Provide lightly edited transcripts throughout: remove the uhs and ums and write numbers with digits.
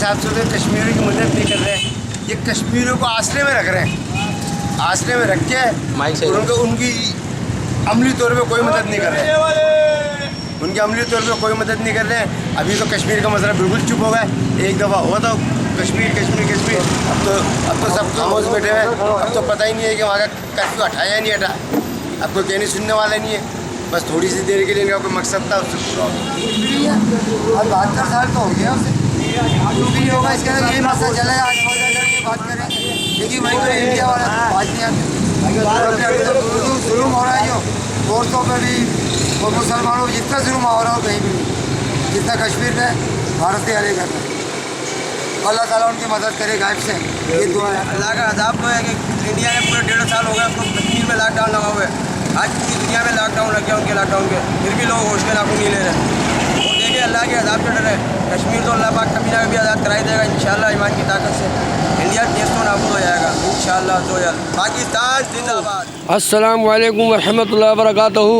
हिसाब से तो कश्मीरियों की मदद नहीं कर रहे हैं। ये कश्मीरियों को आसरे में रख रहे हैं, आसरे में रख के उनकी अमली तौर पे कोई मदद नहीं कर रहे हैं, उनके अमली तौर पे कोई मदद नहीं कर रहे हैं। अभी तो कश्मीर का मसला बिल्कुल चुप हो गया। एक दफ़ा हुआ था कश्मीर कश्मीर कश्मीर, अब तो सब खामोश बैठे हुए हैं। अब तो पता ही नहीं है कि वहाँ का कर्फ्यू हटाया या नहीं हटा। अब कोई कहने सुनने वाला नहीं है, बस थोड़ी सी देर के लिए इनका कोई मकसद था, उससे पूरा हो। अब 72 साल तो हो गया उसे, जो भी होगा इसके अंदर यही मसला चला है। आज मौजा करके बात करेंगे, लेकिन वही तो इंडिया वाला बात नहीं आती। जुल्म हो रहा है जो औरतों पर भी और मुसलमानों पर जितना जुल्म हो रहा हो कहीं भी नहीं, जितना कश्मीर में भारत के अलग करता है। अल्लाह ताला उनकी मदद करे गायब से, ये दुआ है। अल्लाह का अज़ाब तो है कि इंडिया में पूरे 1.5 साल हो गए उसको कश्मीर में लॉकडाउन लगा हुआ है। आज पूरी दुनिया में लॉकडाउन लग गया उनके लॉकडाउन के, फिर भी लोग होश के नाखून नहीं ले रहे। और देखिए अल्लाह के अज़ाब से डर है। कश्मीर तो अल्लाह पाक कभी ना कभी आज़ाद कराई देगा इंशाअल्लाह, ईमान की ताकत से। इंडिया देश तो नाबूद हो जाएगा इंशाअल्लाह। तो यार पाकिस्तान जिंदाबाद। अस्सलाम वालेकुम वरहमतुल्लाहि वबरकातुहू।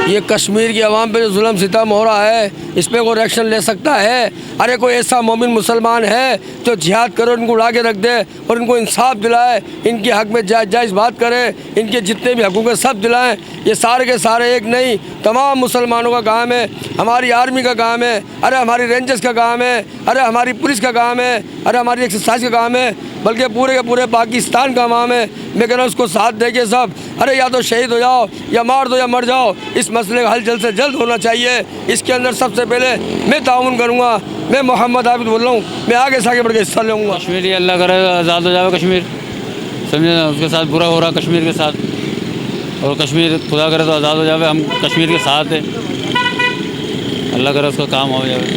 ये कश्मीर की आवाम पे जो जुल्म सितम हो रहा है, इस पर कोई एक्शन ले सकता है? अरे कोई ऐसा मोमिन मुसलमान है जो जिहाद करे, उनको उड़ा के रख दे और इनको इंसाफ दिलाए, इनके हक़ में जायज़ बात करे, इनके जितने भी हकूक़ सब दिलाएं। ये सारे के सारे एक नहीं, तमाम मुसलमानों का काम है, हमारी आर्मी का काम है, अरे हमारी रेंजर्स का काम है, अरे हमारी पुलिस का काम है, अरे हमारी एक्सरसाइज का काम है, बल्कि पूरे के पूरे पाकिस्तान का काम है। मैं कह रहा हूँ उसको साथ देके सब, अरे या तो शहीद हो जाओ या मार दो या मर जाओ, इस मसले का हल जल्द से जल्द होना चाहिए। इसके अंदर सबसे पहले मैं ताउन करूँगा। मैं मोहम्मद आबिद बोल रहा हूँ, मैं आगे से आगे बढ़ के हिस्सा लूँगा। कश्मीर अल्लाह करे आज़ाद हो जाए कश्मीर, समझे ना। उसके साथ बुरा हो रहा कश्मीर के साथ, और कश्मीर खुदा करे तो आज़ाद हो जाए। हम कश्मीर के साथ है, अल्लाह करे उसका काम हो जाए।